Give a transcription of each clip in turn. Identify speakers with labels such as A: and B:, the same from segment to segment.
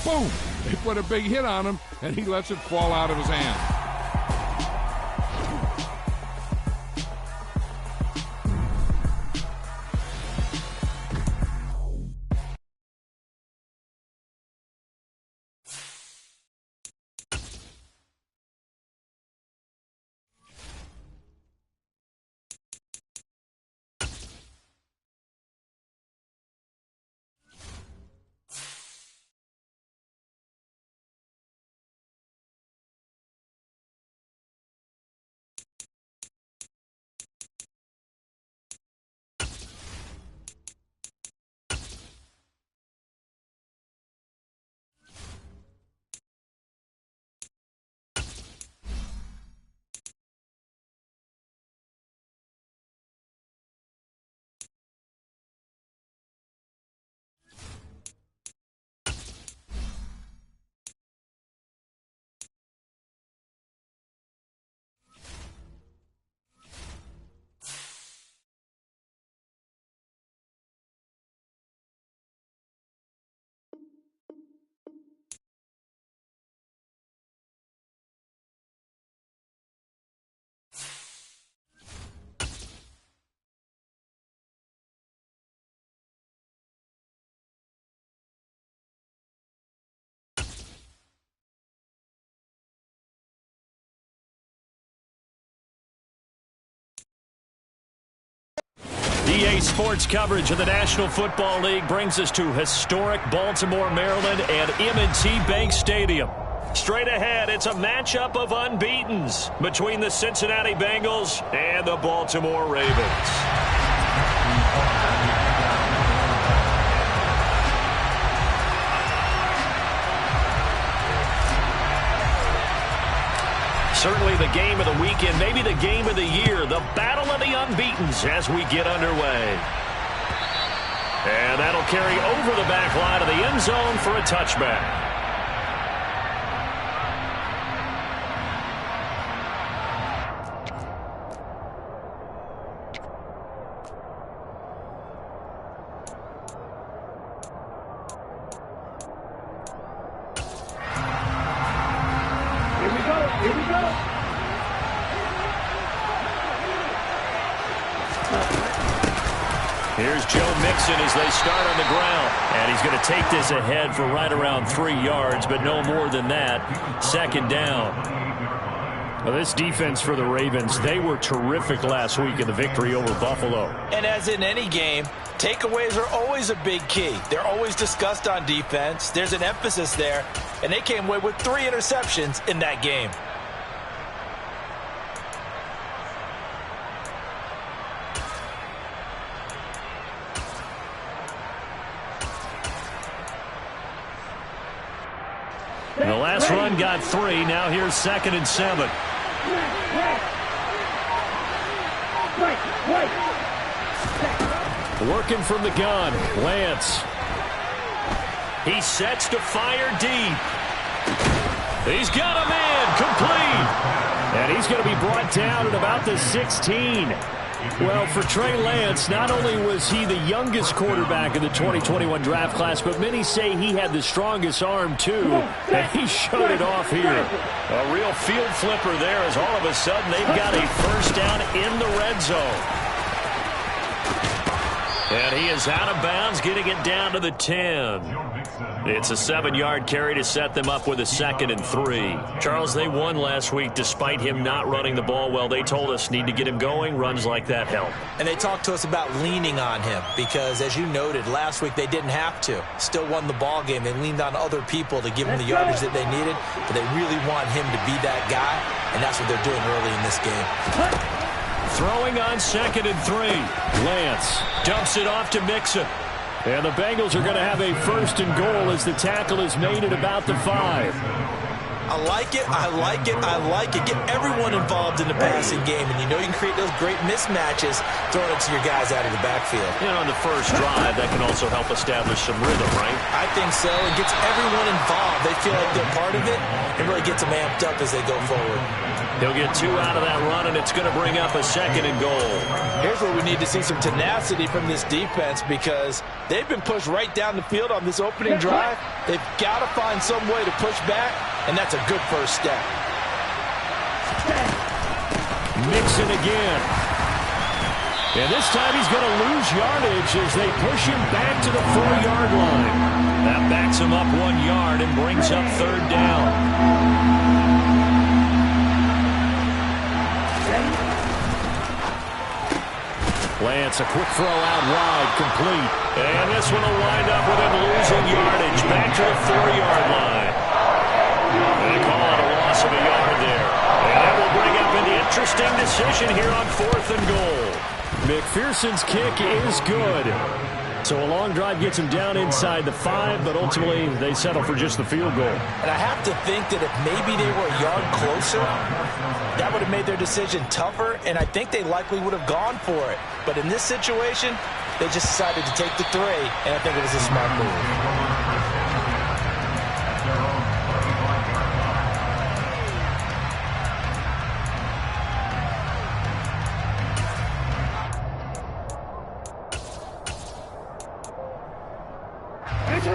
A: boom! They put a big hit on him, and he lets it fall out of his hand.
B: EA Sports coverage of the National Football League brings us to historic Baltimore, Maryland and M&T Bank Stadium. Straight ahead, it's a matchup of unbeatens between the Cincinnati Bengals and the Baltimore Ravens. Certainly the game of the weekend, maybe the game of the year, the battle of the unbeatens as we get underway. And that'll carry over the back line of the end zone for a touchback. Here's Joe Mixon as they start on the ground. And he's going to take this ahead for right around 3 yards, but no more than that. Second down.
C: Well, this defense for the Ravens, they were terrific last week in the victory over Buffalo.
D: And as in any game, takeaways are always a big key. They're always discussed on defense. There's an emphasis there, and they came away with 3 interceptions in that game.
B: And the last run got 3. Now here's 2nd and 7. Working from the gun, Lance. He sets to fire deep. He's got a man, complete. And he's going to be brought down at about the 16. Well, for Trey Lance, not only was he the youngest quarterback in the 2021 draft class, but many say he had the strongest arm, too, and he showed it off here. A real field flipper there as all of a sudden they've got a first down in the red zone. And he is out of bounds, getting it down to the 10. It's a 7-yard carry to set them up with a 2nd and 3. Charles, they won last week despite him not running the ball well. They told us need to get him going. Runs like that help.
D: And they talked to us about leaning on him because, as you noted, last week they didn't have to. Still won the ball game. They leaned on other people to give him the yardage that they needed, but they really want him to be that guy, and that's what they're doing early in this game.
B: Throwing on 2nd and 3. Lance dumps it off to Mixon. And the Bengals are going to have a 1st and goal as the tackle is made at about the 5.
D: I like it, I like it, I like it. Get everyone involved in the passing game, and you know you can create those great mismatches throwing it to your guys out of the backfield.
B: And on the first drive, that can also help establish some rhythm, right?
D: I think so. It gets everyone involved. They feel like they're part of it, and really gets them amped up as they go forward.
B: He'll get 2 out of that run, and it's going to bring up a 2nd and goal.
E: Here's where we need to see some tenacity from this defense because they've been pushed right down the field on this opening drive. They've got to find some way to push back, and that's a good first step.
B: Mixon again. And this time he's going to lose yardage as they push him back to the 4-yard line. That backs him up 1 yard and brings up 3rd down. Lance, a quick throw out wide, complete. And this one will wind up with him losing yardage back to the 4-yard line. They call it a loss of a yard there. And that will bring up an interesting decision here on 4th and goal. McPherson's kick is good. So a long drive gets him down inside the 5, but ultimately they settle for just the field goal.
D: And I have to think that if maybe they were a yard closer, that would have made their decision tougher, and I think they likely would have gone for it. But in this situation, they just decided to take the 3, and I think it was a smart move.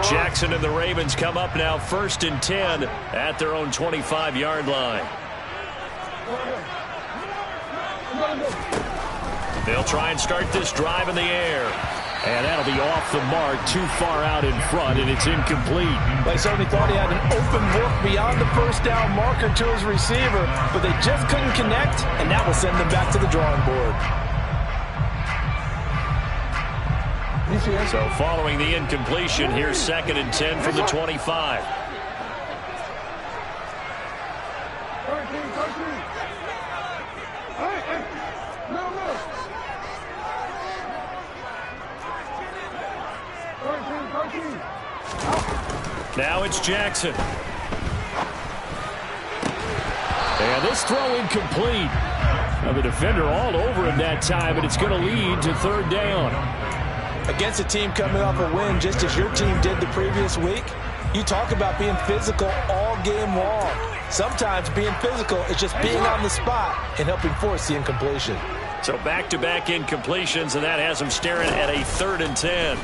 B: Jackson and the Ravens come up now 1st and 10 at their own 25-yard line. They'll try and start this drive in the air. And that'll be off the mark, too far out in front, and it's incomplete.
E: They certainly thought he had an open look beyond the first down marker to his receiver, but they just couldn't connect, and that will send them back to the drawing board.
B: So following the incompletion, here's 2nd and 10 from the 25. Now it's Jackson. And this throw incomplete. Now the defender all over him that time, but it's going to lead to 3rd down.
E: Against a team coming off a win just as your team did the previous week, you talk about being physical all game long. Sometimes being physical is just being on the spot and helping force the incompletion.
B: So back-to-back incompletions, and that has him staring at a 3rd and 10.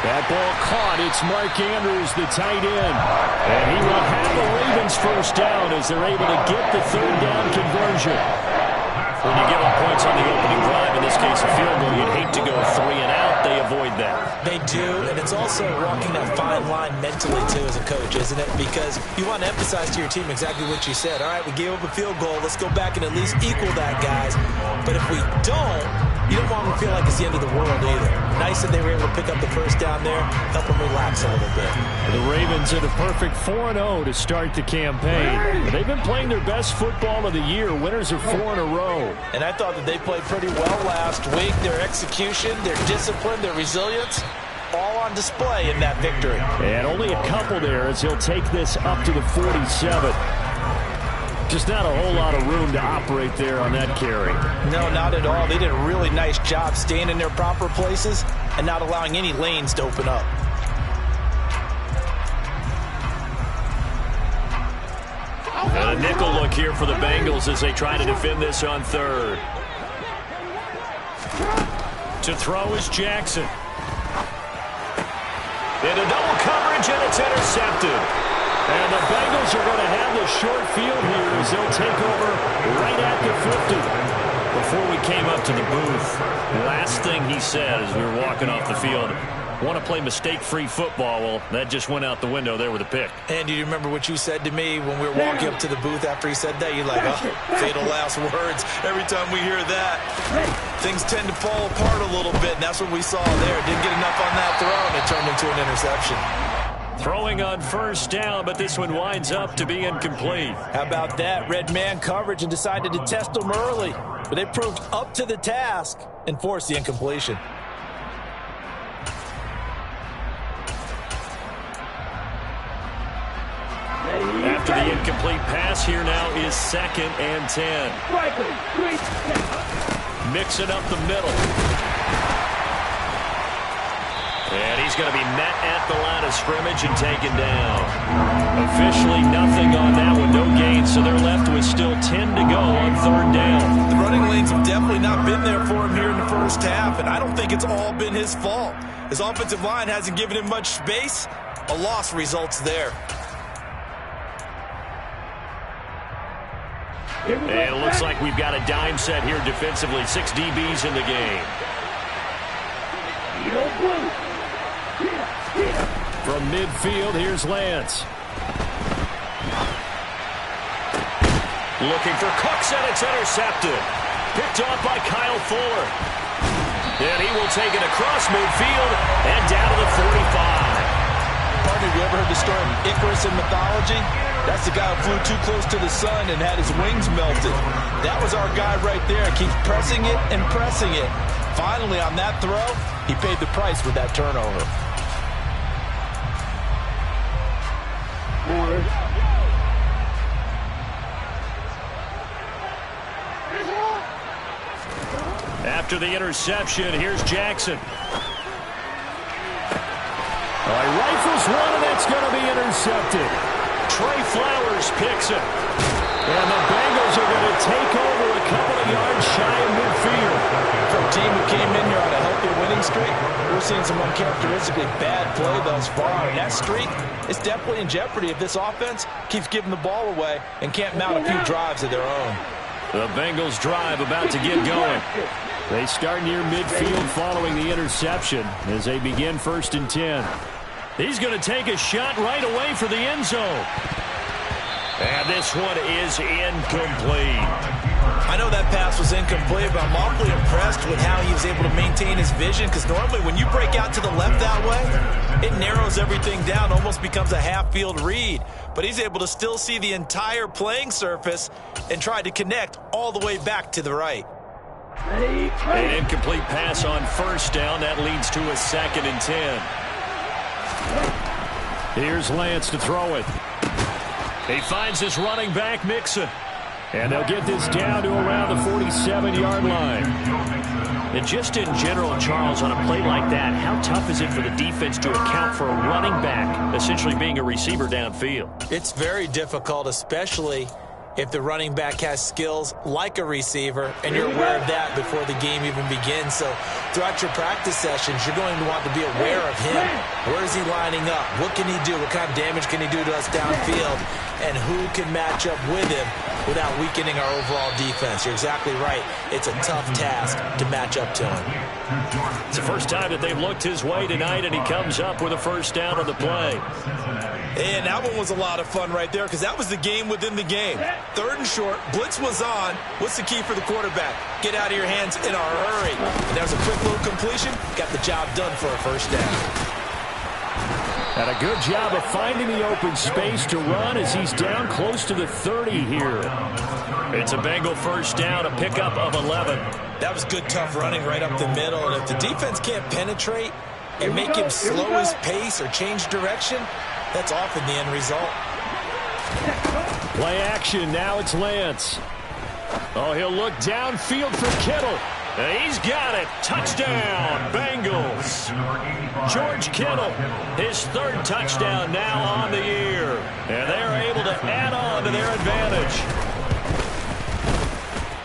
B: That ball caught. It's Mark Andrews, the tight end. And he will have the Ravens first down as they're able to get the 3rd down conversion. When you give up points on the opening drive, in this case a field goal, you'd hate to go 3 and out. They avoid that.
D: They do, and it's also walking that fine line mentally, too, as a coach, isn't it? Because you want to emphasize to your team exactly what you said. All right, we gave up a field goal. Let's go back and at least equal that, guys. But if we don't, you don't want them to feel like it's the end of the world either. Nice that they were able to pick up the first down there, help them relax a little bit.
B: The Ravens are the perfect 4-0 to start the campaign. They've been playing their best football of the year. Winners are 4 in a row.
E: And I thought that they played pretty well last week. Their execution, their discipline, their resilience, all on display in that victory.
B: And only a couple there as he'll take this up to the 47. Just not a whole lot of room to operate there on that carry.
E: No, not at all. They did a really nice job staying in their proper places and not allowing any lanes to open up.
B: And a nickel look here for the Bengals as they try to defend this on 3rd. To throw is Jackson. Into double coverage, and it's intercepted. And the Bengals are going to have the short field here as they'll take over right at the 50. Before we came up to the booth, the last thing he said as we were walking off the field, want to play mistake-free football. Well, that just went out the window there with a pick.
D: And do you remember what you said to me when we were walking up to the booth after he said that? You're like, oh, fatal last words. Every time we hear that, things tend to fall apart a little bit, and that's what we saw there. Didn't get enough on that throw, and it turned into an interception.
B: Throwing on first down, but this one winds up to be incomplete.
E: How about that? Red man coverage and decided to test them early. But they proved up to the task and forced the incompletion.
B: after the incomplete pass. Here now is 2nd and 10. Mixing up the middle. And he's going to be met at the line of scrimmage and taken down. Officially nothing on that one, no gain, so they're left with still 10 to go on 3rd down.
E: The running lanes have definitely not been there for him here in the first half, and I don't think it's all been his fault. His offensive line hasn't given him much space. A loss results there.
B: And it looks like we've got a dime set here defensively. 6 DBs in the game. From midfield, here's Lance. Looking for Cooks, and it's intercepted. Picked off by Kyle Fuller. And he will take it across midfield and down to the 45.
E: Partner, you ever heard the story of Icarus in mythology? That's the guy who flew too close to the sun and had his wings melted. That was our guy right there. Keeps pressing it and pressing it. Finally, on that throw, he paid the price with that turnover.
B: After the interception, here's Jackson. Rifles one, and that's going to be intercepted. Trey Flowers picks it. And the Bengals are going to take over a couple of yards shy of midfield.
E: For a team who came in here on a healthy winning streak, we're seeing some uncharacteristically bad play thus far. And that streak is definitely in jeopardy if this offense keeps giving the ball away and can't mount a few drives of their own.
B: The Bengals drive about to get going. They start near midfield following the interception as they begin 1st and 10. He's going to take a shot right away for the end zone. And this one is incomplete.
E: I know that pass was incomplete, but I'm awfully impressed with how he was able to maintain his vision, because normally when you break out to the left that way, it narrows everything down, almost becomes a half-field read. But he's able to still see the entire playing surface and try to connect all the way back to the right.
B: An incomplete pass on 1st down. That leads to a 2nd and 10. Here's Lance to throw it. He finds his running back, Mixon. And they'll get this down to around the 47-yard line. And just in general, Charles, on a play like that, how tough is it for the defense to account for a running back essentially being a receiver downfield?
D: It's very difficult, especially if the running back has skills like a receiver, and you're aware of that before the game even begins. So throughout your practice sessions, you're going to want to be aware of him. Where is he lining up? What can he do? What kind of damage can he do to us downfield? And who can match up with him without weakening our overall defense? You're exactly right. It's a tough task to match up to him.
B: It's the first time that they've looked his way tonight, and he comes up with a 1st down on the play.
E: And that one was a lot of fun right there, because that was the game within the game. 3rd and short, blitz was on. What's the key for the quarterback? Get out of your hands in a hurry. And there's a quick little completion. Got the job done for a 1st down.
B: And a good job of finding the open space to run as he's down close to the 30 here. It's a Bengal 1st down, a pickup of 11.
E: That was good, tough running right up the middle. And if the defense can't penetrate and make him slow his pace or change direction, that's often the end result.
B: Play action. Now it's Lance. Oh, he'll look downfield for Kittle. He's got it. Touchdown, Bengals. George Kittle, his 3rd touchdown now on the year. And they're able to add on to their advantage.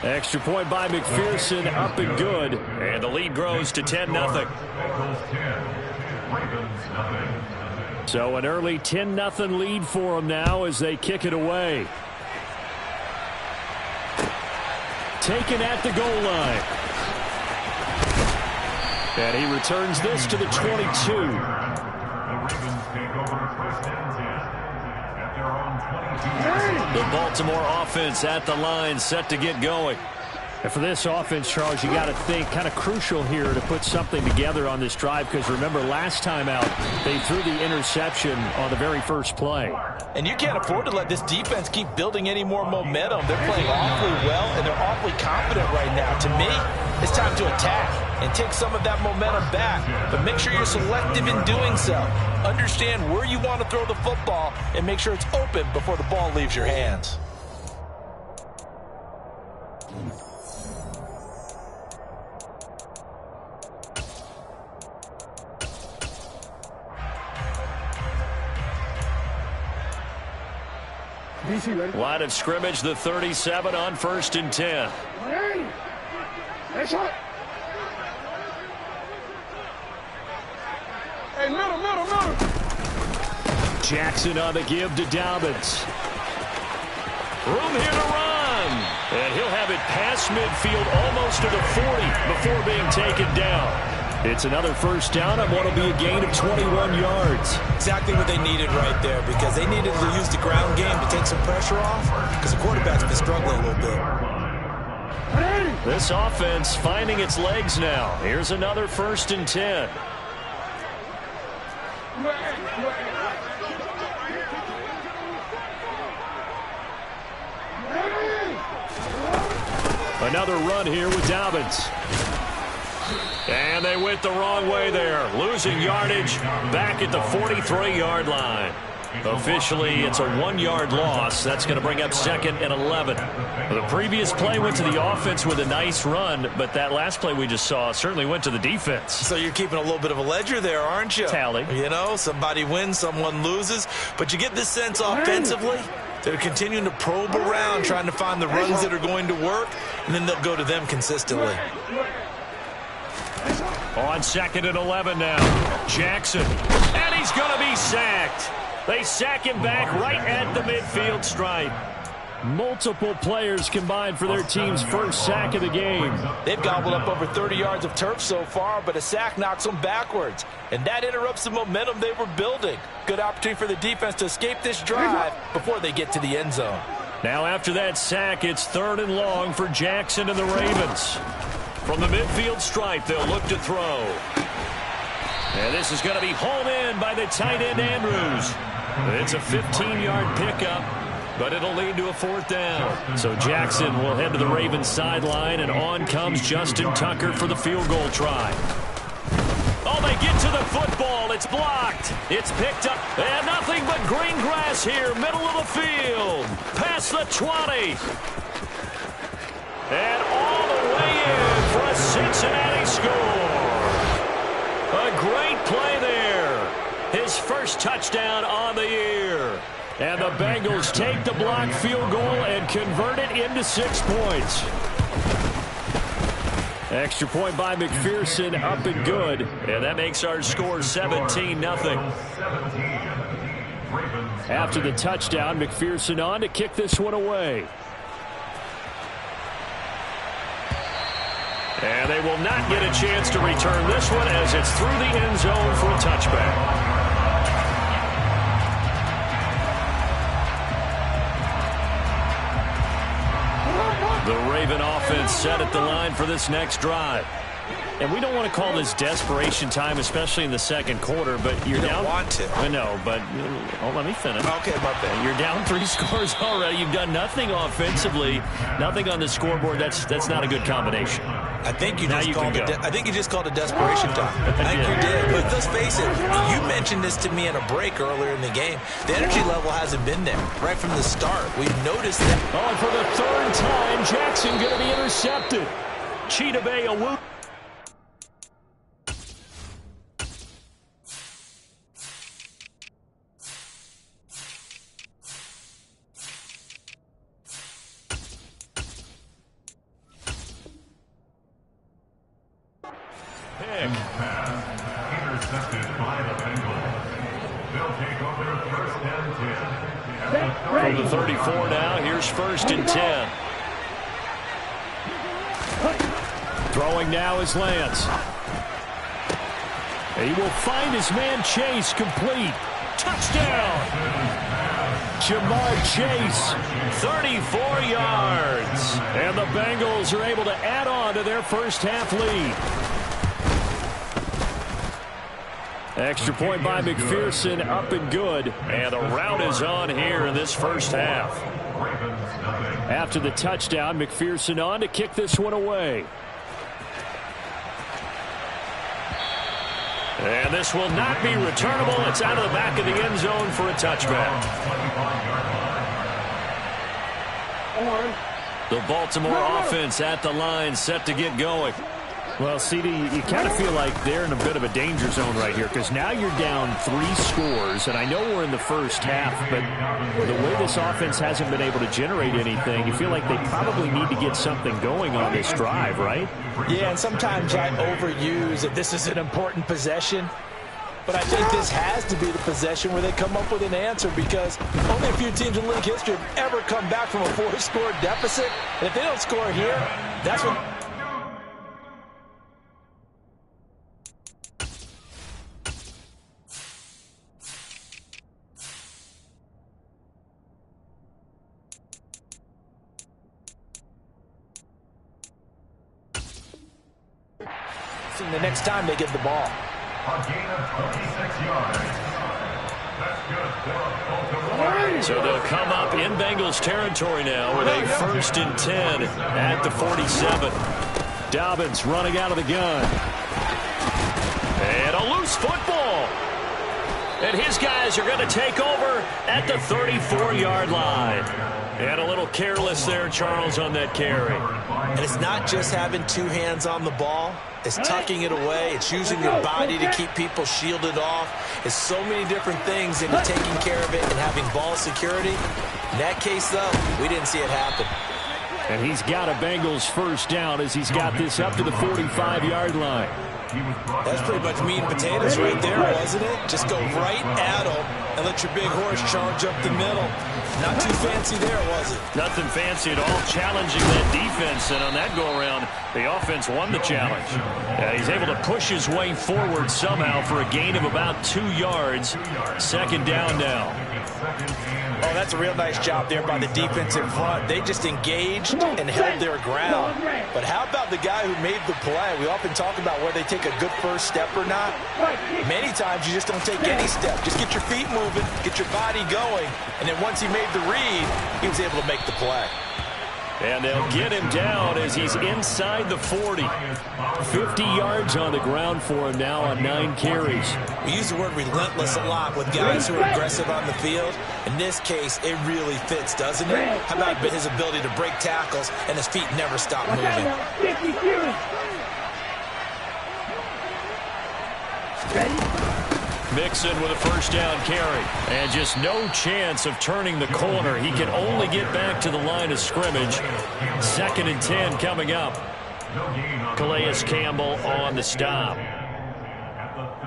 B: Extra point by McPherson, up and good. And the lead grows to 10-0. So an early 10-0 lead for them now as they kick it away. Taken at the goal line. And he returns this to the 22. The Baltimore offense at the line, set to get going. And for this offense, Charles, you got to think kind of crucial here to put something together on this drive, because remember last time out they threw the interception on the very first play.
E: And you can't afford to let this defense keep building any more momentum. They're playing awfully well, and they're awfully confident right now. To me, it's time to attack. and take some of that momentum back. But make sure you're selective in doing so. Understand where you want to throw the football and make sure it's open before the ball leaves your hands.
B: Line of scrimmage, the 37 on 1st and 10.
A: Hey, middle.
B: Jackson on the give to Dobbins. Room here to run. And he'll have it past midfield almost to the 40 before being taken down. It's another first down on what will be a gain of 21 yards.
E: Exactly what they needed right there, because they needed to use the ground game to take some pressure off, because the quarterback's been struggling a little bit.
B: This offense finding its legs now. Here's another 1st and 10. Another run here with Dobbins. And they went the wrong way there. Losing yardage back at the 43-yard line. Officially, it's a 1-yard loss. That's going to bring up 2nd and 11. The previous play went to the offense with a nice run, but that last play we just saw certainly went to the defense.
E: So you're keeping a little bit of a ledger there, aren't you?
B: Tally.
E: You know, somebody wins, someone loses. But you get this sense offensively, they're continuing to probe around, trying to find the runs that are going to work, and then they'll go to them consistently.
B: On 2nd and 11 now. Jackson. And he's going to be sacked. They sack him back right at the midfield stripe. Multiple players combined for their team's first sack of the game.
E: They've gobbled up over 30 yards of turf so far, but a sack knocks them backwards. And that interrupts the momentum they were building. Good opportunity for the defense to escape this drive before they get to the end zone.
B: Now after that sack, it's 3rd and long for Jackson and the Ravens. From the midfield stripe, they'll look to throw. And this is going to be hauled in by the tight end, Andrews. It's a 15-yard pickup, but it'll lead to a 4th down. So Jackson will head to the Ravens sideline, and on comes Justin Tucker for the field goal try. Oh, they get to the football. It's blocked. It's picked up. And nothing but green grass here, middle of the field. Past the 20. And all the way in for a Cincinnati score. A great play there. His first touchdown on the year. And the Bengals take the blocked field goal and convert it into 6 points. Extra point by McPherson, up and good. And that makes our score 17-0. After the touchdown, McPherson on to kick this one away. And they will not get a chance to return this one as it's through the end zone for a touchback. The Raven offense set at the line for this next drive. And we don't want to call this desperation time, especially in the second quarter, but you
E: don't want to.
B: I know, but let me finish.
E: Okay, my bad.
B: You're down 3 scores already. You've done nothing offensively, nothing on the scoreboard. That's not a good combination.
E: I think you just called it desperation time. I think you did. But let's face it, you mentioned this to me in a break earlier in the game. The energy level hasn't been there right from the start. We've noticed that.
B: Oh, and for the 3rd time, Jackson going to be intercepted. Cheetah Bay a whoop.
F: Intercepted by the Bengals. They'll take over 1st and 10.
B: From the 34 now, here's 1st and 10. Throwing now is Lance. He will find his man Chase, complete. Touchdown! Jamar Chase, 34 yards. And the Bengals are able to add on to their first half lead. Extra point by McPherson, up and good. And the route is on here in this first half. After the touchdown, McPherson on to kick this one away. And this will not be returnable. It's out of the back of the end zone for a touchback. The Baltimore offense at the line, set to get going.
C: Well, CD, you kind of feel like they're in a bit of a danger zone right here because now you're down 3 scores, and I know we're in the first half, but the way this offense hasn't been able to generate anything, you feel like they probably need to get something going on this drive, right?
E: Yeah, and sometimes I overuse that this is an important possession. But I think this has to be the possession where they come up with an answer because only a few teams in league history have ever come back from a 4-score deficit. And if they don't score here, that's when... the next time they get the ball.
F: A gain of 26 yards. That's good for Baltimore.
B: So they'll come up in Bengals territory now with a 1st and 10 at the 47.
C: Dobbins running out of the gun.
B: And a loose football. And his guys are going to take over at the 34-yard line. And a little careless there, Charles, on that carry.
D: And it's not just having 2 hands on the ball. It's tucking it away. It's using your body to keep people shielded off. It's so many different things into taking care of it and having ball security. In that case, though, we didn't see it happen.
C: And he's got a Bengals first down as he's got this up to the 45-yard line.
E: That's pretty much meat and potatoes right there, wasn't it? Just go right at them and let your big horse charge up the middle. Not too fancy there, was it?
B: Nothing fancy at all, challenging that defense. And on that go-around, the offense won the challenge. He's able to push his way forward somehow for a gain of about 2 yards. 2nd down now.
E: Oh, that's a real nice job there by the defensive front. They just engaged and held their ground. But how about the guy who made the play? We often talk about whether they take a good first step or not. Many times you just don't take any step. Just get your feet moving, get your body going. And then once he made the read, he was able to make the play.
B: And they'll get him down as he's inside the 40. 50 yards on the ground for him now on 9 carries.
D: We use the word relentless a lot with guys who are aggressive on the field. In this case, it really fits, doesn't it? How about his ability to break tackles and his feet never stop moving?
B: Mixon with a 1st down carry. And just no chance of turning the corner. He can only get back to the line of scrimmage. 2nd and 10 coming up. Calais Campbell on the stop.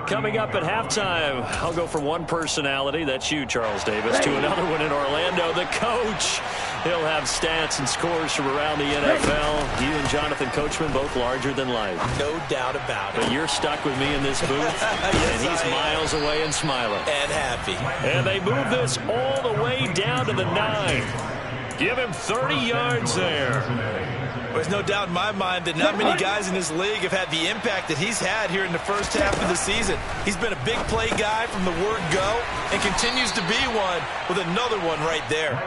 B: Coming up at halftime, I'll go from one personality, that's you, Charles Davis, to another one in Orlando, the coach. He'll have stats and scores from around the NFL. You and Jonathan Coachman, both larger than life.
D: No doubt about it.
B: But you're stuck with me in this booth,
D: yes,
B: and he's miles away and smiling.
D: And happy.
B: And they move this all the way down to the 9. Give him 30 yards there.
E: There's no doubt in my mind that not many guys in this league have had the impact that he's had here in the first half of the season. He's been a big play guy from the word go and continues to be one with another one right there.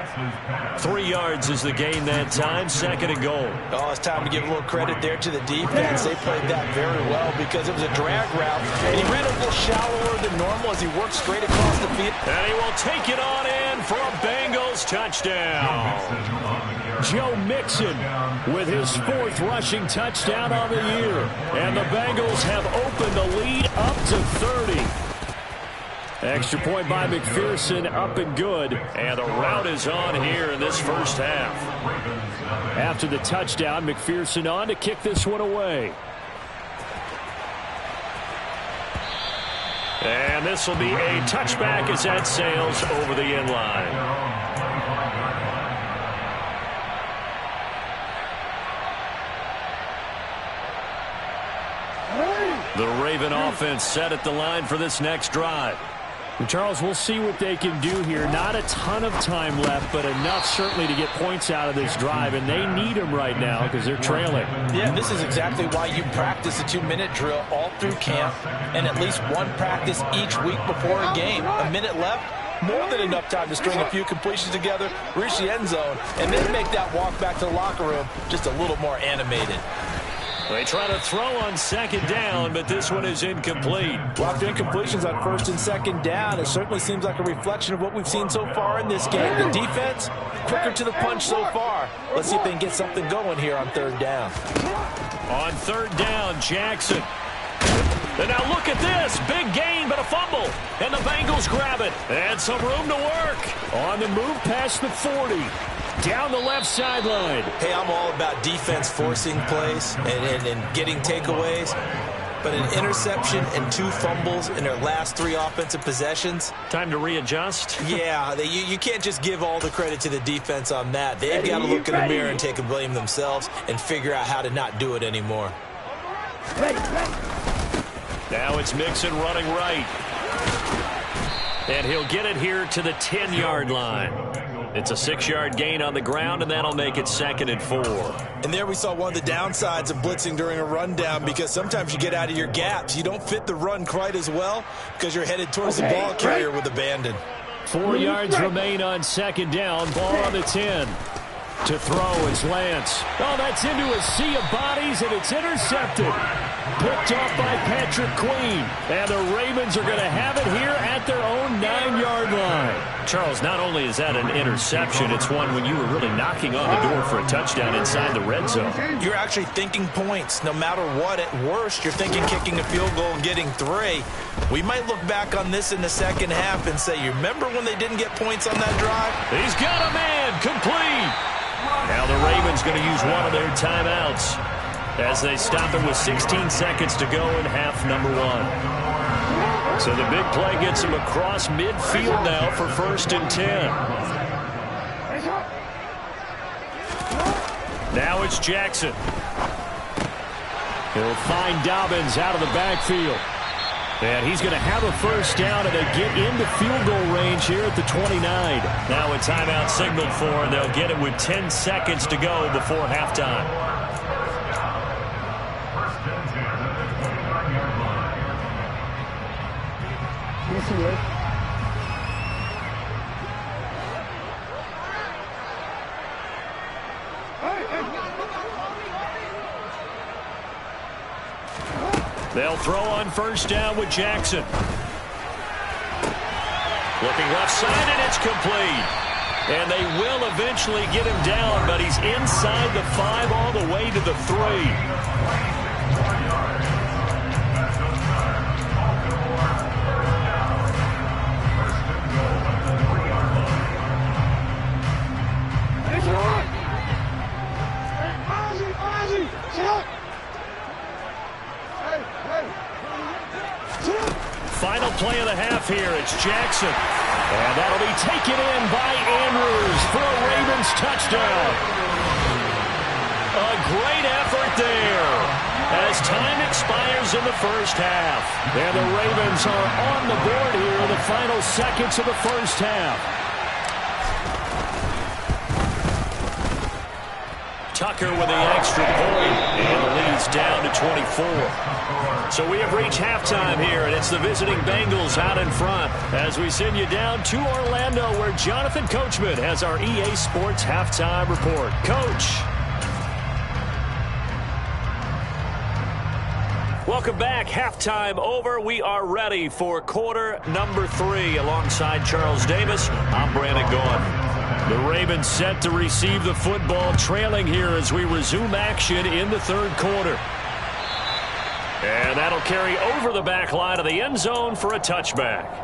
B: 3 yards is the gain that time, 2nd and goal.
E: Oh, it's time to give a little credit there to the defense. They played that very well because it was a drag route, and he ran a little shallower than normal as he worked straight across the field.
B: And he will take it on in for a Bengals touchdown.
C: Joe Mixon with his 4th rushing touchdown on the year. And the Bengals have opened the lead up to 30. Extra point by McPherson, up and good.
B: And the route is on here in this first half.
C: After the touchdown, McPherson on to kick this one away.
B: And this will be a touchback as that sails over the end line. The Raven offense set at the line for this next drive.
C: And Charles, we'll see what they can do here. Not a ton of time left, but enough certainly to get points out of this drive, and they need them right now because they're trailing.
E: Yeah, this is exactly why you practice a 2-minute drill all through camp and at least one practice each week before a game. A minute left, more than enough time to string a few completions together, reach the end zone, and then make that walk back to the locker room just a little more animated.
B: They try to throw on second down, but this one is incomplete.
E: Blocked incompletions on first and second down. It certainly seems like a reflection of what we've seen so far in this game. The defense, quicker to the punch so far. Let's see if they can get something going here on third down.
B: On third down, Jackson. And now look at this. Big gain, but a fumble. And the Bengals grab it. And some room to work. On the move past the 40. Down the left sideline.
D: Hey, I'm all about defense forcing plays and getting takeaways. But an interception and 2 fumbles in their last 3 offensive possessions.
B: Time to readjust.
D: Yeah, you can't just give all the credit to the defense on that. They've got to look in the mirror and take a blame themselves and figure out how to not do it anymore.
B: Now it's Mixon running right. And he'll get it here to the 10-yard line. It's a 6-yard gain on the ground, and that'll make it 2nd and 4.
D: And there we saw one of the downsides of blitzing during a rundown, because sometimes you get out of your gaps. You don't fit the run quite as well because you're headed towards the ball carrier with abandon.
B: 4 yards remain on second down. Ball on the 10. To throw is Lance. Oh, that's into a sea of bodies, and it's intercepted. Picked off by Patrick Queen. And the Ravens are going to have it here at their own 9-yard line. Charles, not only is that an interception, it's one when you were really knocking on the door for a touchdown inside the red zone.
D: You're actually thinking points. No matter what, at worst, you're thinking kicking a field goal and getting 3. We might look back on this in the second half and say, you remember when they didn't get points on that drive?
B: He's got a man complete. Now the Ravens going to use one of their timeouts as they stop it with 16 seconds to go in half number 1. So the big play gets them across midfield now for 1st and 10. Now it's Jackson. He'll find Dobbins out of the backfield. And he's going to have a first down, and they get into field goal range here at the 29. Now a timeout signaled for, and they'll get it with 10 seconds to go before halftime. They'll throw on first down with Jackson. Looking left side, and it's complete. And they will eventually get him down, but he's inside the 5 all the way to the 3. Final play of the half here. It's Jackson. And that'll be taken in by Andrews for a Ravens touchdown. A great effort there as time expires in the first half. And the Ravens are on the board here in the final seconds of the first half. Tucker with the extra point, and the lead's down to 24. So we have reached halftime here, and it's the visiting Bengals out in front as we send you down to Orlando, where Jonathan Coachman has our EA Sports halftime report. Coach. Welcome back. Halftime over. We are ready for quarter number 3. Alongside Charles Davis, I'm Brandon Gaughan. The Ravens set to receive the football, trailing here as we resume action in the third quarter. And that'll carry over the back line of the end zone for a touchback.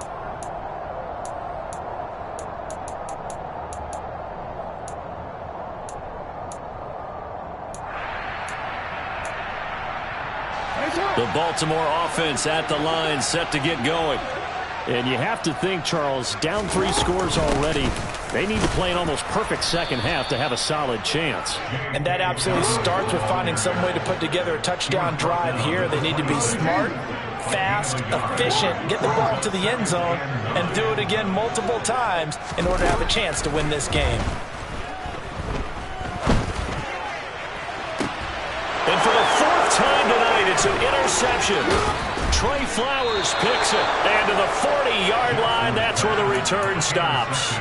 B: The Baltimore offense at the line, set to get going. And you have to think, Charles, down 3 scores already. They need to play an almost perfect second half to have a solid chance.
E: And that absolutely starts with finding some way to put together a touchdown drive here. They need to be smart, fast, efficient, get the ball to the end zone, and do it again multiple times in order to have a chance to win this game.
B: And for the 4th time tonight, it's an interception. Trey Flowers picks it. And to the 40-yard line, that's where the return stops.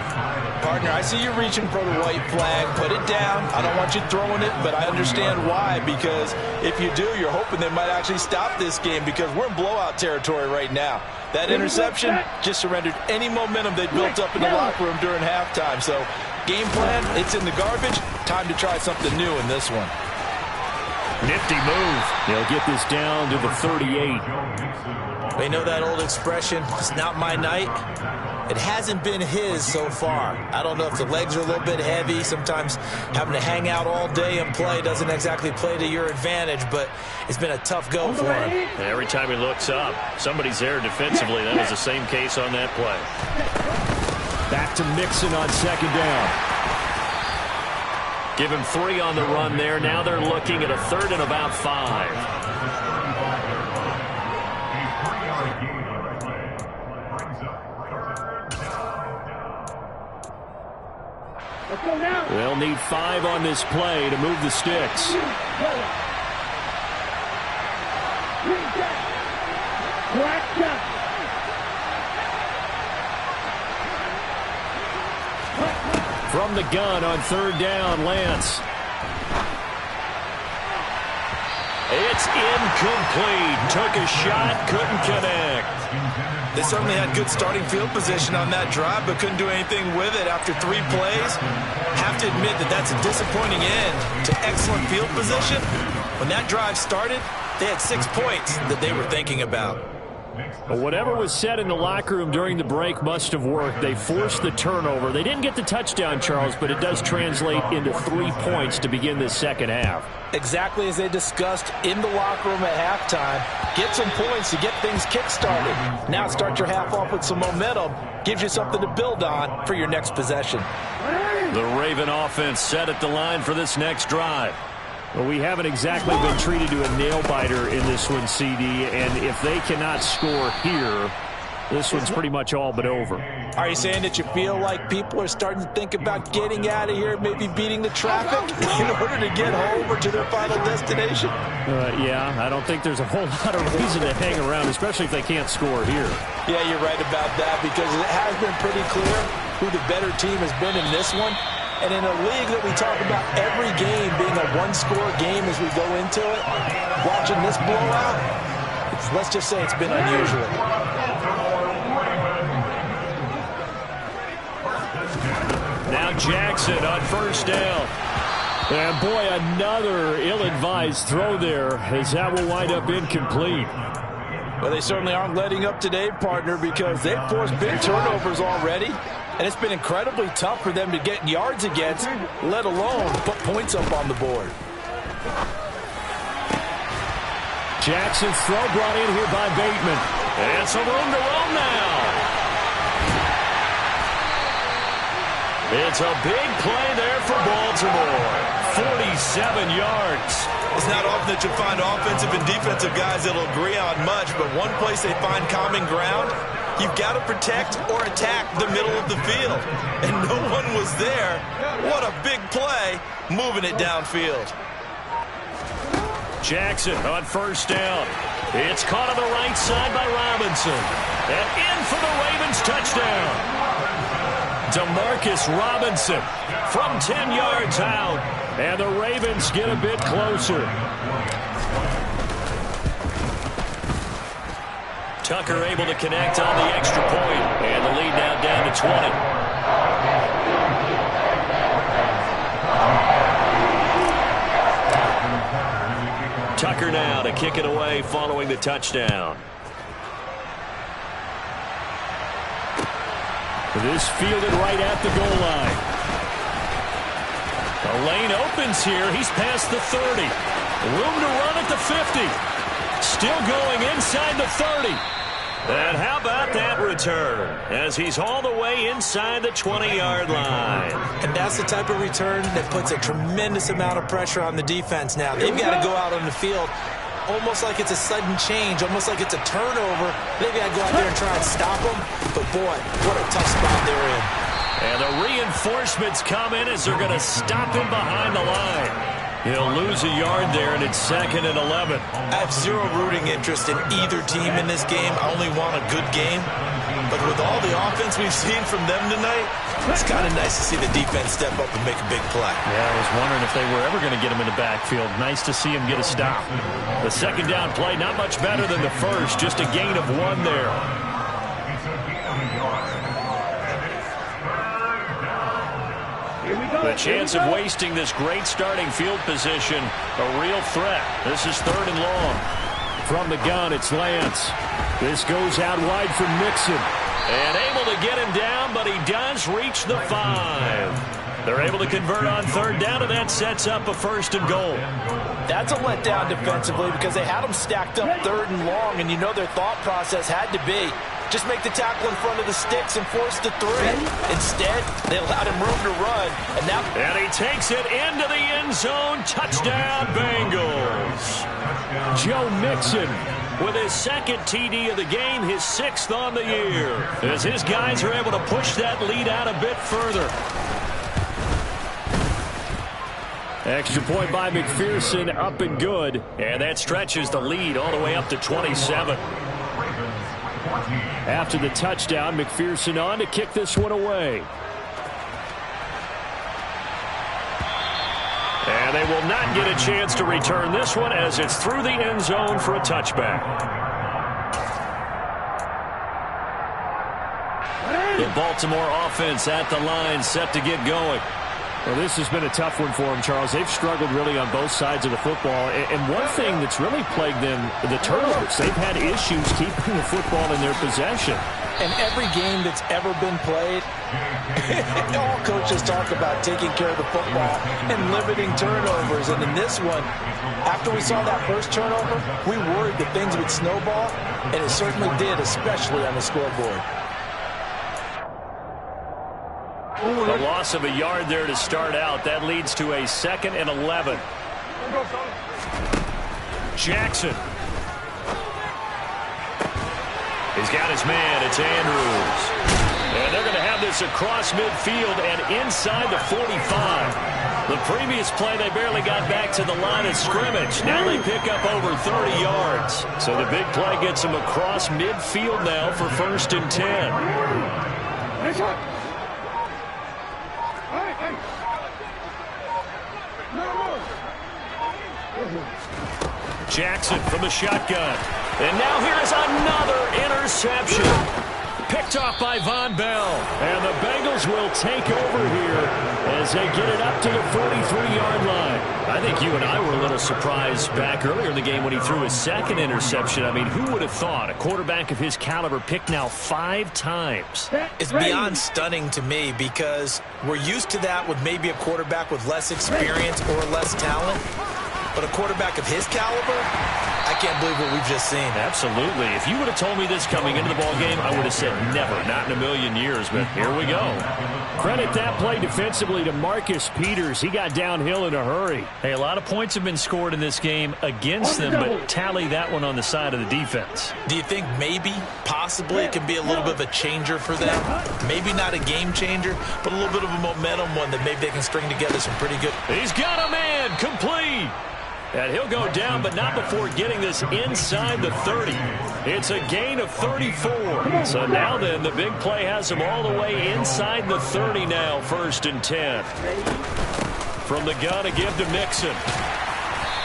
E: Partner, I see you reaching for the white flag. Put it down. I don't want you throwing it, but I understand why. Because if you do, you're hoping they might actually stop this game because we're in blowout territory right now. That interception just surrendered any momentum they built up in the locker room during halftime. So game plan, it's in the garbage. Time to try something new in this one.
B: Nifty move. They'll get this down to the 38.
D: They know that old expression, it's not my night. It hasn't been his so far. I don't know if the legs are a little bit heavy. Sometimes having to hang out all day and play doesn't exactly play to your advantage, but it's been a tough go for him.
B: And every time he looks up, somebody's there defensively. That was the same case on that play.
C: Back to Mixon on second down.
B: Give him 3 on the run there. Now they're looking at a 3rd and about 5.
C: They'll need 5 on this play to move the sticks. From the gun on 3rd down, Lance.
B: It's incomplete. Took a shot, couldn't connect.
E: They certainly had good starting field position on that drive, but couldn't do anything with it after 3 plays. Have to admit that that's a disappointing end to excellent field position. When that drive started, they had 6 points that they were thinking about.
C: Well, whatever was said in the locker room during the break must have worked. They forced the turnover. They didn't get the touchdown, Charles, but it does translate into 3 points to begin this second half.
E: Exactly as they discussed in the locker room at halftime. Get some points to get things kick-started. Now start your half off with some momentum. Gives you something to build on for your next possession.
B: The Raven offense set at the line for this next drive.
C: Well, we haven't exactly been treated to a nail-biter in this one, CD, and if they cannot score here, this one's pretty much all but over.
E: Are you saying that you feel like people are starting to think about getting out of here, maybe beating the traffic in order to get home or to their final destination?
C: Yeah, I don't think there's a whole lot of reason to hang around, especially if they can't score here.
E: Yeah, you're right about that because it has been pretty clear who the better team has been in this one. And in a league that we talk about every game being a one-score game as we go into it, watching this blowout, let's just say it's been unusual.
B: Now Jackson on 1st down.
C: And boy, another ill-advised throw there as that will wind up incomplete.
E: Well, they certainly aren't letting up today, partner, because they've forced big turnovers already. And it's been incredibly tough for them to get yards against, let alone put points up on the board.
C: Jackson's throw brought in here by Bateman.
B: And some room to roam now. It's a big play there for Baltimore. 47 yards.
E: It's not often that you find offensive and defensive guys that will agree on much, but one place they find common ground, you've got to protect or attack the middle of the field. And no one was there. What a big play, moving it downfield.
B: Jackson on 1st down. It's caught on the right side by Robinson. And in for the Ravens touchdown. DeMarcus Robinson from 10 yards out. And the Ravens get a bit closer. Tucker able to connect on the extra point. And the lead now down to 20. Tucker now to kick it away following the touchdown.
C: This fielded right at the goal line.
B: The lane opens here. He's past the 30. Room to run at the 50. Still going inside the 30. And how about that return as he's all the way inside the 20-yard line.
D: And that's the type of return that puts a tremendous amount of pressure on the defense now. They've got to go out on the field almost like it's a sudden change, almost like it's a turnover. They've got to go out there and try and stop them. But, boy, what a tough spot they're in.
B: And the reinforcements come in as they're going to stop him behind the line. He'll lose a yard there, and it's 2nd and 11.
D: I have zero rooting interest in either team in this game. I only want a good game. But with all the offense we've seen from them tonight, it's kind of nice to see the defense step up and make a big play.
C: Yeah, I was wondering if they were ever going to get him in the backfield. Nice to see him get a stop.
B: The 2nd down play, not much better than the first, just a gain of 1 there. The chance of wasting this great starting field position, a real threat. This is 3rd and long.
C: From the gun, it's Lance. This goes out wide for Mixon.
B: And able to get him down, but he does reach the 5. They're able to convert on 3rd down, and that sets up a 1st and goal.
E: That's a letdown defensively because they had them stacked up 3rd and long, and you know their thought process had to be just make the tackle in front of the sticks and force the 3. Instead, they allowed him room to run.
B: And he takes it into the end zone. Touchdown, Bengals.
C: Joe Mixon
B: with his 2nd TD of the game, his 6th on the year, as his guys are able to push that lead out a bit further.
C: Extra point by McPherson, up and good.
B: And that stretches the lead all the way up to 27.
C: After the touchdown, McPherson on to kick this one away.
B: And they will not get a chance to return this one as it's through the end zone for a touchback. The Baltimore offense at the line, set to get going.
C: Well, this has been a tough one for them, Charles. They've struggled really on both sides of the football. And one thing that's really plagued them, the turnovers. They've had issues keeping the football in their possession.
E: And every game that's ever been played, all coaches talk about taking care of the football and limiting turnovers. And in this one, after we saw that first turnover, we worried that things would snowball, and it certainly did, especially on the scoreboard.
B: The loss of a yard there to start out. That leads to a 2nd and 11. Jackson. He's got his man. It's Andrews. And they're going to have this across midfield and inside the 45. The previous play, they barely got back to the line of scrimmage. Now they pick up over 30 yards. So the big play gets them across midfield now for 1st and 10. Jackson from the shotgun. And now here's another interception. Picked off by Von Bell. And the Bengals will take over here as they get it up to the 43-yard line. I think you and I were a little surprised back earlier in the game when he threw his 2nd interception. I mean, who would have thought a quarterback of his caliber picked now 5 times?
D: It's beyond stunning to me because we're used to that with maybe a quarterback with less experience or less talent. But a quarterback of his caliber, I can't believe what we've just seen.
B: Absolutely. If you would have told me this coming into the ballgame, I would have said never, not in a million years. But here we go.
C: Credit that play defensively to Marcus Peters. He got downhill in a hurry.
B: Hey, a lot of points have been scored in this game against them, but tally that one on the side of the defense.
D: Do you think maybe, possibly, it can be a little bit of a changer for them? Maybe not a game changer, but a little bit of a momentum one that maybe they can string together some pretty good.
B: He's got a man, complete. And he'll go down, but not before getting this inside the 30. It's a gain of 34. So now then, the big play has him all the way inside the 30 now, 1st and 10. From the gun, a give to Mixon.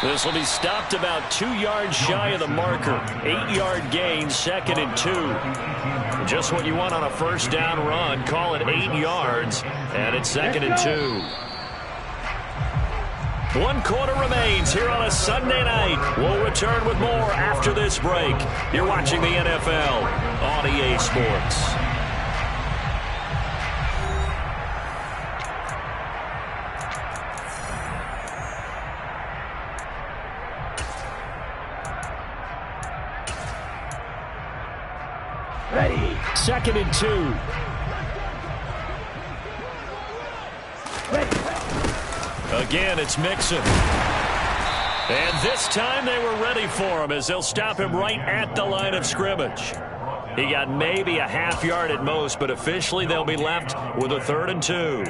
B: This will be stopped about 2 yards shy of the marker. 8-yard gain, 2nd and 2. Just what you want on a 1st down run. Call it 8 yards, and it's 2nd and 2. 1 quarter remains here on a Sunday night. We'll return with more after this break. You're watching the NFL on EA Sports.
C: Ready. 2nd and 2.
B: Again, it's Mixon. And this time they were ready for him as they'll stop him right at the line of scrimmage. He got maybe a half yard at most, but officially they'll be left with a 3rd and 2.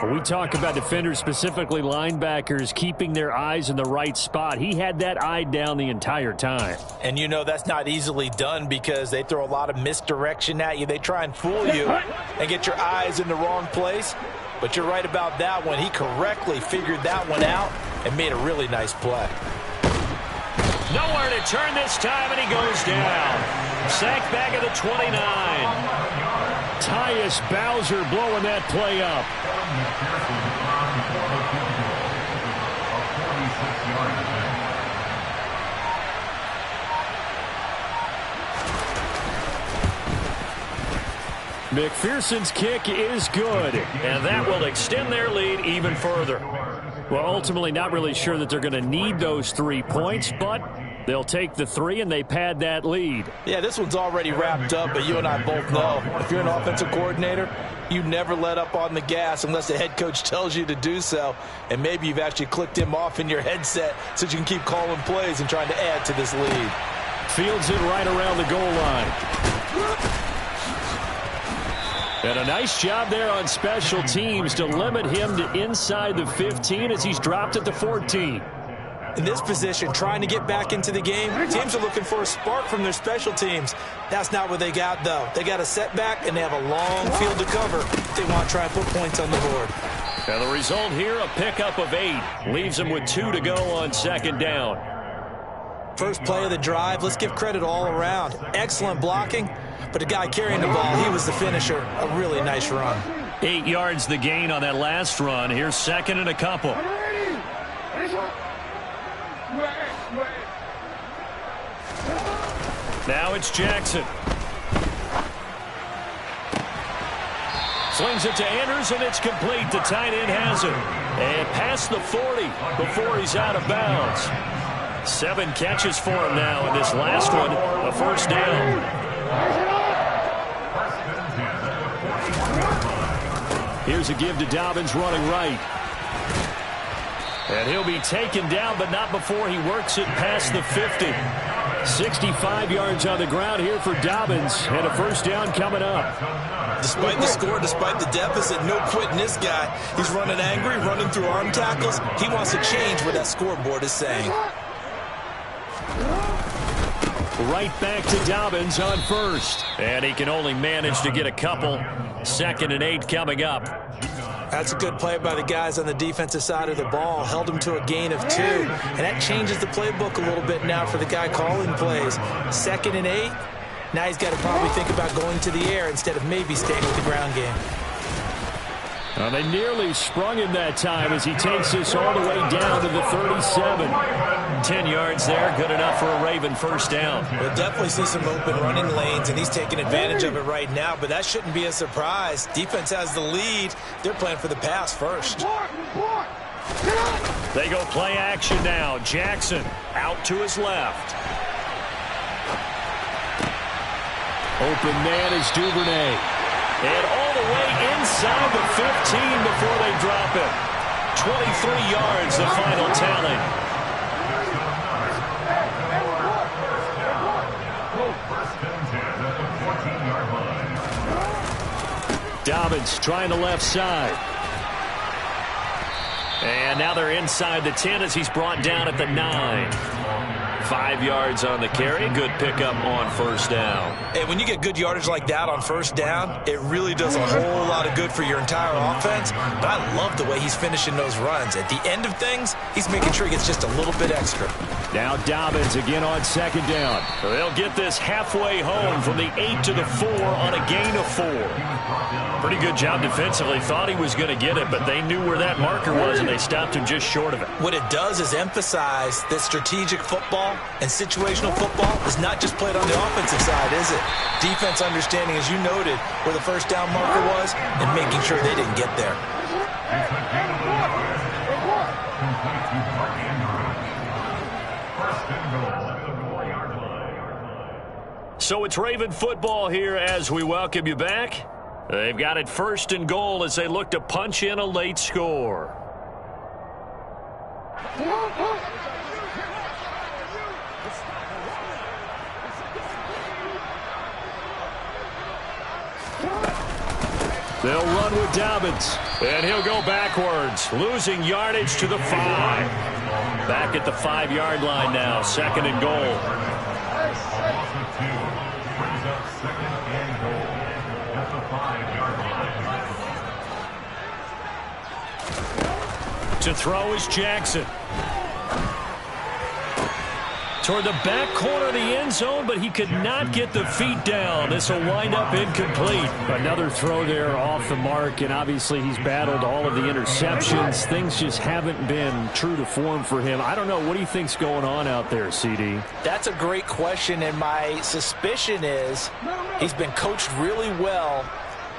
C: We talk about defenders, specifically linebackers, keeping their eyes in the right spot. He had that eye down the entire time.
E: And you know that's not easily done because they throw a lot of misdirection at you. They try and fool you and get your eyes in the wrong place. But you're right about that one. He correctly figured that one out and made a really nice play.
B: Nowhere to turn this time, and he goes down. Sacked back at the 29.
C: Tyus Bowser blowing that play up. McPherson's kick is good.
B: And that will extend their lead even further.
C: Well, ultimately not really sure that they're going to need those 3 points, but they'll take the 3 and they pad that lead.
E: Yeah, this one's already wrapped up, but you and I both know if you're an offensive coordinator, you never let up on the gas unless the head coach tells you to do so. And maybe you've actually clicked him off in your headset so you can keep calling plays and trying to add to this lead.
C: Fields it right around the goal line. And a nice job there on special teams to limit him to inside the 15 as he's dropped at the 14.
E: In this position, trying to get back into the game, teams are looking for a spark from their special teams. That's not what they got, though. They got a setback, and they have a long field to cover. They want to try and put points on the board.
B: And the result here, a pickup of 8. Leaves them with 2 to go on second down.
E: First play of the drive, let's give credit all around. Excellent blocking, but the guy carrying the ball, he was the finisher. A really nice run.
B: 8 yards the gain on that last run. Here's second and a couple. Now it's Jackson. Slings it to Anders, and it's complete. The tight end has it. And past the 40 before he's out of bounds. 7 catches for him now, and this last one, a first down.
C: Here's a give to Dobbins running right.
B: And he'll be taken down, but not before he works it past the 50.
C: 65 yards on the ground here for Dobbins, and a first down coming up.
E: Despite the score, despite the deficit, no quitting this guy. He's running angry, running through arm tackles. He wants to change what that scoreboard is saying.
C: Right back to Dobbins on first.
B: And he can only manage to get a couple. Second and 8 coming up.
E: That's a good play by the guys on the defensive side of the ball. Held him to a gain of 2. And that changes the playbook a little bit now for the guy calling plays. Second and 8. Now he's got to probably think about going to the air instead of maybe staying with the ground game.
C: They nearly sprung him that time as he takes this all the way down to the 37.
B: 10 yards there, good enough for a Raven first down.
E: We'll definitely see some open running lanes, and he's taking advantage of it right now, but that shouldn't be a surprise. Defense has the lead. They're playing for the pass first.
B: They go play action now. Jackson out to his left.
C: Open man is Duvernay.
B: And all the way inside the 15 before they drop it. 23 yards, the final tally.
C: Dobbins trying the left side.
B: And now they're inside the 10 as he's brought down at the 9. 5 yards on the carry. Good pickup on first down.
E: And when you get good yardage like that on first down, it really does a whole lot of good for your entire offense. But I love the way he's finishing those runs. At the end of things, he's making sure he gets just a little bit extra.
C: Now Dobbins again on second down.
B: So they'll get this halfway home from the 8 to the 4 on a gain of 4. Pretty good job defensively. Thought he was going to get it, but they knew where that marker was, and they stopped him just short of it.
E: What it does is emphasize that strategic football and situational football is not just played on the offensive side, is it? Defense understanding, as you noted, where the first down marker was and making sure they didn't get there.
B: So it's Raven football here as we welcome you back. They've got it first and goal as they look to punch in a late score.
C: They'll run with Dobbins. And he'll go backwards, losing yardage to the 5. Back at the 5-yard line now, 2nd and goal.
F: Brings up 2nd and goal at the 5-yard line.
C: To throw is Jackson. Toward the back corner of the end zone, but he could not get the feet down. This will wind up incomplete. Another throw there off the mark, and obviously he's battled all of the interceptions. Things just haven't been true to form for him. I don't know. What do you think's going on out there, CD?
E: That's a great question, and my suspicion is he's been coached really well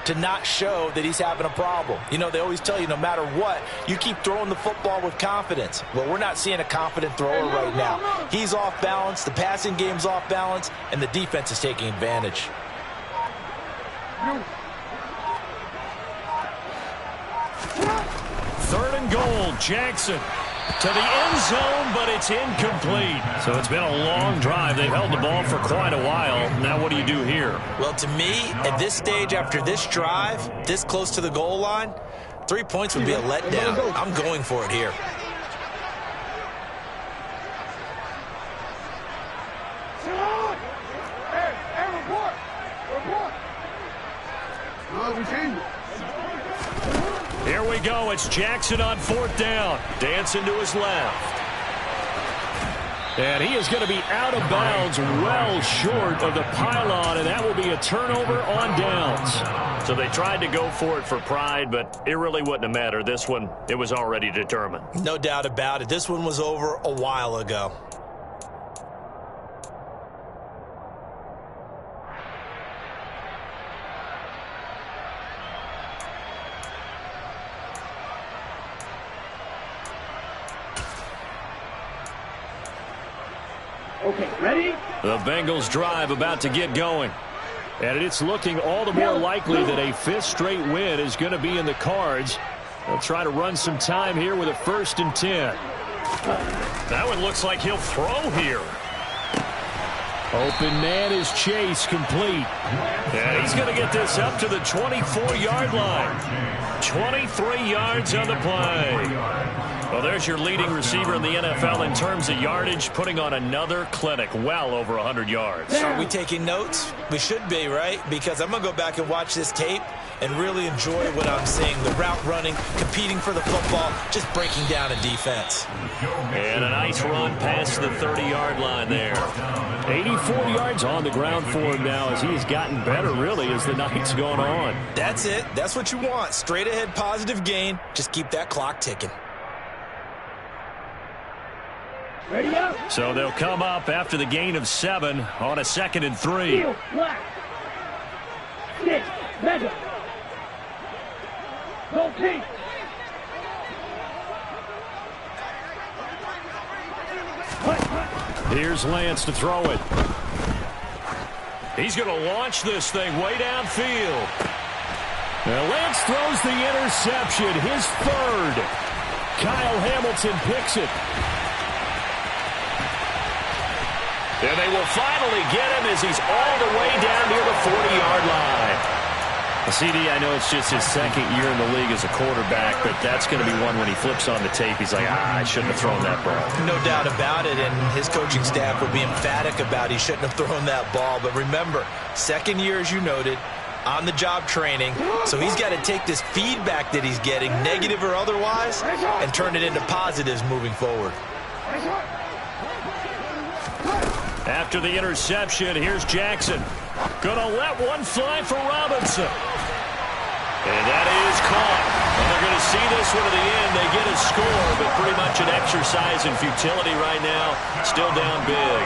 E: to not show that he's having a problem. You know, they always tell you no matter what, you keep throwing the football with confidence. Well, we're not seeing a confident thrower right now. He's off balance, the passing game's off balance, and the defense is taking advantage.
C: 3rd and goal, Jackson. To the end zone, but it's incomplete. So it's been a long drive. They've held the ball for quite a while. Now what do you do here?
E: Well, to me, at this stage, after this drive, this close to the goal line, 3 points would be a letdown. I'm going for it here.
C: Here we go. It's Jackson on 4th down. Dancing to his left. And he is going to be out of bounds well short of the pylon, and that will be a turnover on downs. So they tried to go for it for pride, but it really wouldn't have mattered. This one, it was already determined.
E: No doubt about it. This one was over a while ago.
G: Okay, ready?
C: The Bengals drive about to get going. And it's looking all the more likely that a 5th straight win is going to be in the cards. They'll try to run some time here with a 1st and 10. That one looks like he'll throw here. Open man is Chase, complete. And he's going to get this up to the 24-yard line. 23 yards on the play. Well, there's your leading receiver in the NFL in terms of yardage, putting on another clinic, well over 100 yards.
E: Are we taking notes? We should be, right? Because I'm going to go back and watch this tape and really enjoy what I'm seeing. The route running, competing for the football, just breaking down a defense.
C: And a nice run past the 30-yard line there. 84 yards on the ground for him now as he has gotten better, really, as the night's gone on.
E: That's it. That's what you want. Straight ahead, positive gain. Just keep that clock ticking.
G: Ready up.
C: So they'll come up after the gain of 7 on a 2nd and 3.
G: Heel, black. Stick, mega. Go team.
C: Here's Lance to throw it. He's going to launch this thing way downfield. Now Lance throws the interception, his 3rd. Kyle Hamilton picks it. And they will finally get him as he's all the way down near the 40-yard line. CD, I know it's just his 2nd year in the league as a quarterback, but that's going to be one when he flips on the tape. He's like, I shouldn't have thrown that ball.
E: No doubt about it, and his coaching staff would be emphatic about he shouldn't have thrown that ball. But remember, 2nd year, as you noted, on-the-job training, so he's got to take this feedback that he's getting, negative or otherwise, and turn it into positives moving forward.
C: After the interception, here's Jackson. Gonna let one fly for Robinson. And that is caught. And they're going to see this one to the end. They get a score, but pretty much an exercise in futility right now. Still down big.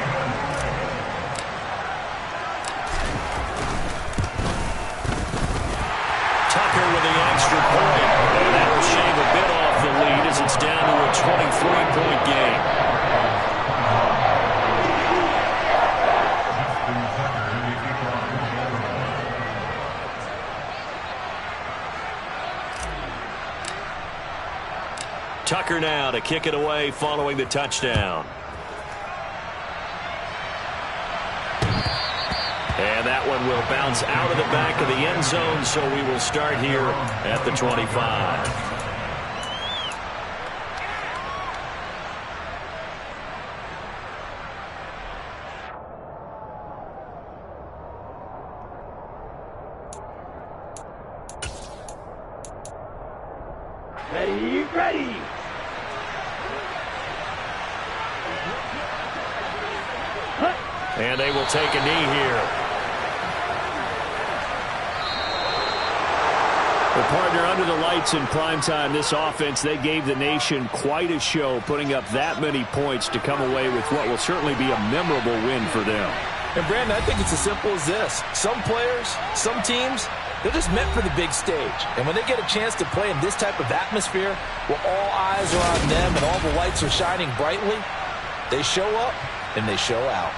C: Tucker with the extra point. And that will shave a bit off the lead as it's down to a 23-point game. Tucker now to kick it away following the touchdown.
B: And that one will bounce out of the back of the end zone, so we will start here at the 25.
G: Ready, ready.
B: And they will take a knee here.
C: The partner under the lights in primetime, this offense, they gave the nation quite a show, putting up that many points to come away with what will certainly be a memorable win for them.
E: And, Brandon, I think it's as simple as this. Some players, some teams, they're just meant for the big stage. And when they get a chance to play in this type of atmosphere where all eyes are on them and all the lights are shining brightly, they show up and they show out.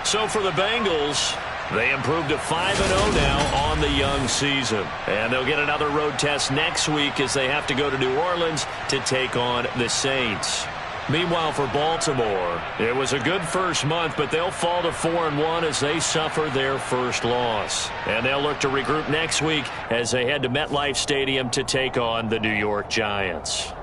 B: So for the Bengals, they improved to 5-0 now on the young season. And they'll get another road test next week as they have to go to New Orleans to take on the Saints. Meanwhile, for Baltimore, it was a good first month, but they'll fall to 4-1 as they suffer their first loss. And they'll look to regroup next week as they head to MetLife Stadium to take on the New York Giants.